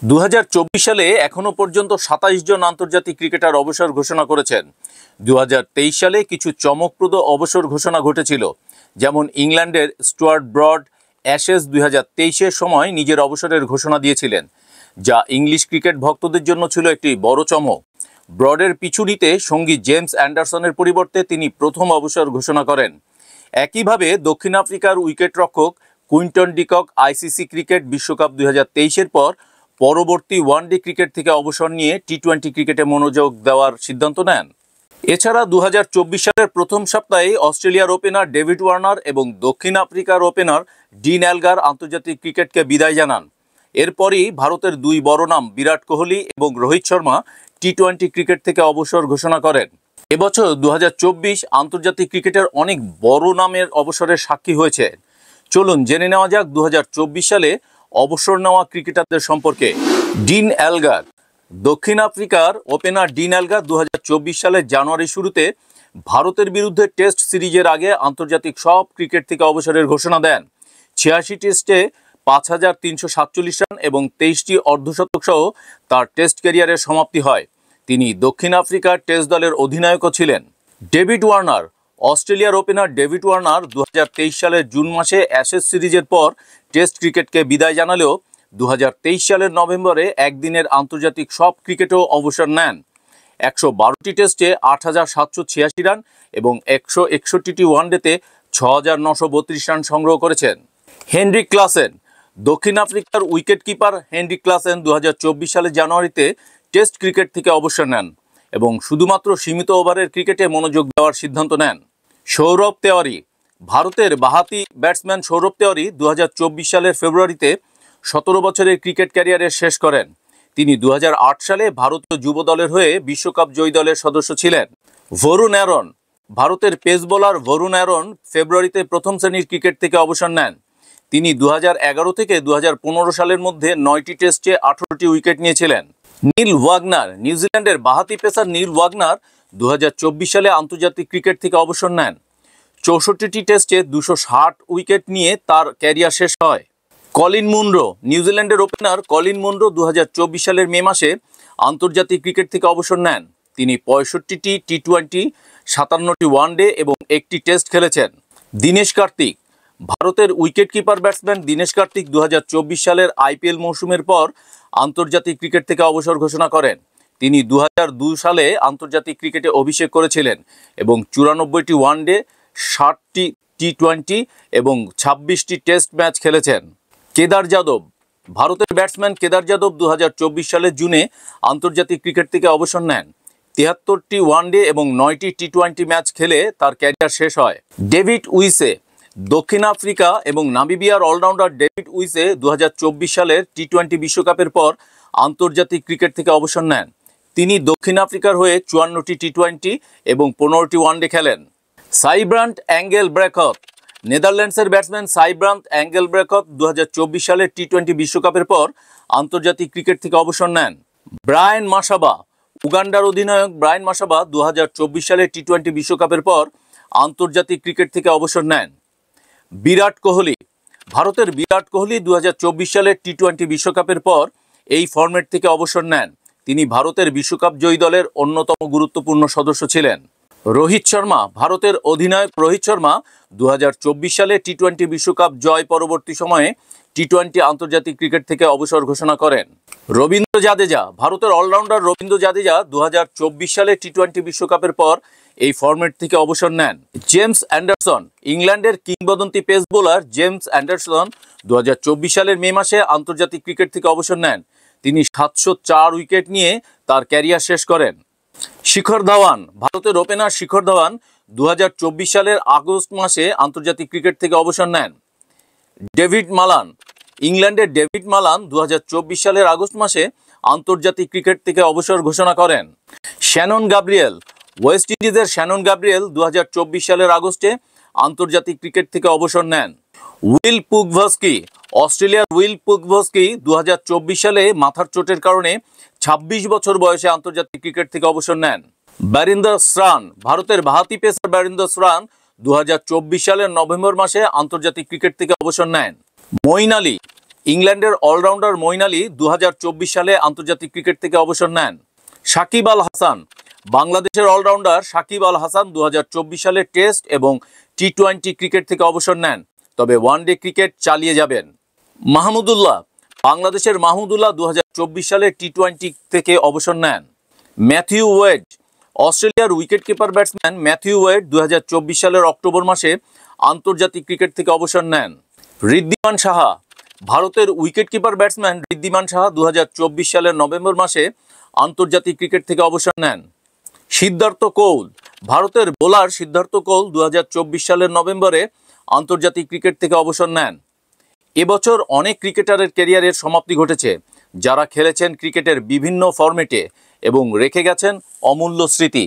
2024 সালে এখনো পর্যন্ত 27 জন আন্তর্জাতিক ক্রিকেটার অবসর ঘোষণা করেছেন। 2023 সালে কিছু চমকপ্রদ অবসর ঘোষণা ঘটেছিল, যেমন ইংল্যান্ডের স্টুয়ার্ট ব্রড অ্যাশেজ 2023-এর সময় নিজের অবসরের ঘোষণা দিয়েছিলেন, যা ইংলিশ ক্রিকেট ভক্তদের জন্য ছিল একটি বড় চমক। ব্রডের পিছু নিতে সঙ্গী জেমস অ্যান্ডারসনের পরিবর্তে তিনি প্রথম অবসর ঘোষণা করেন। একইভাবে দক্ষিণ আফ্রিকার উইকেটরক্ষক কুইন্টন ডিকক আইসিসি ক্রিকেট বিশ্বকাপ 2023-এর পর পরবর্তী ওয়ানডে ক্রিকেট থেকে অবসর নিয়ে টি-20 ক্রিকেটে মনোযোগ দেওয়ার সিদ্ধান্ত নেন। এছাড়া 2024 সালের প্রথম সপ্তাহে অস্ট্রেলিয়ার ওপেনার ডেভিড ওয়ার্নার এবং দক্ষিণ আফ্রিকার ওপেনার ডিন এলগার আন্তর্জাতিক ক্রিকেটকে বিদায় জানান। এরপরই ভারতের দুই বড় নাম বিরাট কোহলি এবং রোহিত শর্মা টি-20 ক্রিকেট থেকে অবসর ঘোষণা করেন। এবছর 2024 আন্তর্জাতিক ক্রিকেটের অনেক বড় নামের অবসরের সাক্ষী হয়েছে। চলুন জেনে নেওয়া যাক 2024 সালে অবসর নেওয়া ক্রিকেটারদের সম্পর্কে। Dean Elgar. দক্ষিণ আফ্রিকার ওপেনার ডিন এলগার 2024 সালের জানুয়ারি শুরুতে ভারতের বিরুদ্ধে টেস্ট সিরিজের আগে আন্তর্জাতিক সব ক্রিকেট থেকে অবসরের ঘোষণা দেন। 86 টেস্টে 5347 রান এবং 23টি অর্ধশতক সহ তার টেস্ট ক্যারিয়ারের সমাপ্তি হয়। তিনি দক্ষিণ আফ্রিকার টেস্ট দলের অধিনায়কও ছিলেন। David Warner. অস্ট্রেলিয়ার ওপেনার ডেভিড ওয়ার্নার 2023 সালের জুন মাসে অ্যাশেজ সিরিজের পর টেস্ট ক্রিকেটকে বিদায় জানালেও 2023 সালের নভেম্বরে একদিনের আন্তর্জাতিক সব ক্রিকেটেও অবসর নেন। 112টি টেস্টে 8786 রান এবং 161টি ওয়ানডেতে 6932 রান সংগ্রহ করেছেন। Heinrich Klaasen. দক্ষিণ আফ্রিকার উইকেট কিপার হেনরিক ক্লাসেন 2024 সালের জানুয়ারিতে টেস্ট ক্রিকেট থেকে অবসর নেন এবং শুধুমাত্র সীমিত ওভারের ক্রিকেটে মনোযোগ দেওয়ার সিদ্ধান্ত নেন। সৌরভ তেওয়ারি। ভারতের বাঁহাতি ব্যাটসম্যান সৌরভ তেওয়ারি 2024 সালের ফেব্রুয়ারিতে 17 বছরের ক্রিকেট ক্যারিয়ারের শেষ করেন। তিনি 2008 সালে ভারতীয় যুব দলের হয়ে বিশ্বকাপ জয়ী দলের সদস্য ছিলেন। ভরুণ অ্যারন। ভারতের পেস বোলার ভরুণ অ্যারন ফেব্রুয়ারিতে প্রথম শ্রেণীর ক্রিকেট থেকে অবসর নেন। তিনি 2011 থেকে 2015 সালের মধ্যে 9টি টেস্টে 18টি উইকেট নিয়েছিলেন। নীল ওয়াগনার। নিউজিল্যান্ডের বাঁহাতি পেসার নীল ওয়াগনার 2024 সালে আন্তর্জাতিক ক্রিকেট থেকে অবসর নেন। 64টি টেস্টে 260 উইকেট নিয়ে তার ক্যারিয়ার শেষ হয়। Colin Munro. নিউজিল্যান্ডের ওপেনার কলিন মুনরো 2024 সালের মে মাসে আন্তর্জাতিক ক্রিকেট থেকে অবসর নেন। তিনি 65টি টি-20, 57টি ওয়ানডে এবং 1টি টেস্ট খেলেছেন। দীনেশ কার্তিক। ভারতের wicket keeper batsman Dinesh Kartik 2024 সালের আইপিএল মৌসুমের পর আন্তর্জাতিক ক্রিকেট থেকে অবসর ঘোষণা করেন। তিনি 2002 সালে আন্তর্জাতিক ক্রিকেটে অভিষেক করেছিলেন এবং 94টি ওয়ানডে, 60টি টি-20 এবং 26টি টেস্ট ম্যাচ খেলেছেন। কেদার যাদব। ভারতের ব্যাটসম্যান কেদার যাদব 2024 সালের জুনে আন্তর্জাতিক ক্রিকেট থেকে অবসর নেন। 73টি ওয়ানডে এবং 9টি টি-20 ম্যাচ খেলে তার ক্যারিয়ার শেষ হয়। ডেভিড উইসে। দক্ষিণ আফ্রিকা এবং নামিবিয়ার অলরাউন্ডার ডেভিড উইসে 2024 সালের টি-20 বিশ্বকাপের পর আন্তর্জাতিক ক্রিকেট থেকে অবসর নেন। তিনি দক্ষিণ আফ্রিকার হয়ে 54টি টি-20 এবং 15টি ওয়ানডে খেলেন। সাইব্রান্ট অ্যাঙ্গেলব্রেখত। নেদারল্যান্ডসের ব্যাটসম্যান সাইব্রান্ট অ্যাঙ্গেলব্রেখত 2024 সালের টি-20 বিশ্বকাপের পর আন্তর্জাতিক ক্রিকেট থেকে অবসর নেন। ব্রায়ান মাসাবা। উগান্ডার অধিনায়ক ব্রায়ান মাসাবা 2024 সালের টি-20 বিশ্বকাপের পর আন্তর্জাতিক ক্রিকেট থেকে অবসর নেন। বিরাট কোহলি। ভারতের বিরাট কোহলি 2024 সালের টি-20 বিশ্বকাপের পর এই ফরম্যাট থেকে অবসর নেন। তিনি ভারতের বিশ্বকাপ জয়ী দলের অন্যতম গুরুত্বপূর্ণ সদস্য ছিলেন। রোহিত শর্মা। ভারতের অধিনায়ক রোহিত শর্মা 2024 সালে টি-20 বিশ্বকাপ জয় পরবর্তী সময়ে টি-20 আন্তর্জাতিক ক্রিকেট থেকে অবসর ঘোষণা করেন। রবীন্দ্র জাদেজা। ভারতের অলরাউন্ডার রবীন্দ্র জাদেজা 2024 সালে টি-20 বিশ্বকাপের পর এই ফরম্যাট থেকে অবসর নেন। James Anderson. ইংল্যান্ডের কিংবদন্তি পেস বোলার জেমস অ্যান্ডারসন 2024 সালের মে মাসে আন্তর্জাতিক ক্রিকেট থেকে অবসর নেন। তিনি 704 উইকেট নিয়ে তার ক্যারিয়ার শেষ করেন। শিখর ধাওয়ান। ভারতের ওপেনার শিখর ধাওয়ান 2024 সালের আগস্ট মাসে আন্তর্জাতিক ক্রিকেট থেকে অবসর নেন। David Malan. ইংল্যান্ডের ডেভিড মালান 2024 সালের আগস্ট মাসে আন্তর্জাতিক ক্রিকেট থেকে অবসর ঘোষণা করেন। Shannon Gabriel. ওয়েস্ট ইন্ডিজের শ্যানন গাব্রিয়েল 2024 সালের আগস্টে আন্তর্জাতিক ক্রিকেট থেকে অবসর নেন। উইল পুগভস্কি। অস্ট্রেলিয়ার উইল পুগভস্কি 2024 সালে মাথার চোটের কারণে 26 বছর বয়সে আন্তর্জাতিক ক্রিকেট থেকে অবসর নেন। বীরেন্দর স্রান। ভারতের বাঁহাতি পেসার বীরেন্দর স্রান 2024 সালের নভেম্বর মাসে আন্তর্জাতিক ক্রিকেট থেকে অবসর নেন। মঈন আলী। ইংল্যান্ডের অলরাউন্ডার মঈন আলী 2024 সালে আন্তর্জাতিক ক্রিকেট থেকে অবসর নেন। সাকিব আল হাসান, বাংলাদেশের অলরাউন্ডার সাকিব আল হাসান 2024 সালে টেস্ট এবং টি-20 ক্রিকেট থেকে অবসর নেন, তবে ওয়ানডে ক্রিকেট চালিয়ে যাবেন। মাহমুদুল্লাহ, বাংলাদেশের মাহমুদুল্লাহ 2024 সালে টি-20 থেকে অবসর নেন। ম্যাথিউ ওয়েড, অস্ট্রেলিয়ার উইকেটকিপার ব্যাটসম্যান ম্যাথিউ ওয়েড 2024 সালের অক্টোবর মাসে আন্তর্জাতিক ক্রিকেট থেকে অবসর নেন। ঋদ্ধিমান সাহা, ভারতের উইকেটকিপার ব্যাটসম্যান ঋদ্ধিমান সাহা 2024 সালের নভেম্বর মাসে আন্তর্জাতিক ক্রিকেট থেকে অবসর নেন। সিদ্ধার্থ কৌল, ভারতের বোলার সিদ্ধার্থ কৌল 2024 সালের নভেম্বরে আন্তর্জাতিক ক্রিকেট থেকে অবসর নেন। এবছর অনেক ক্রিকেটারের ক্যারিয়ারের সমাপ্তি ঘটেছে, যারা খেলেছেন ক্রিকেটের বিভিন্ন ফরম্যাটে এবং রেখে গেছেন অমূল্য স্মৃতি।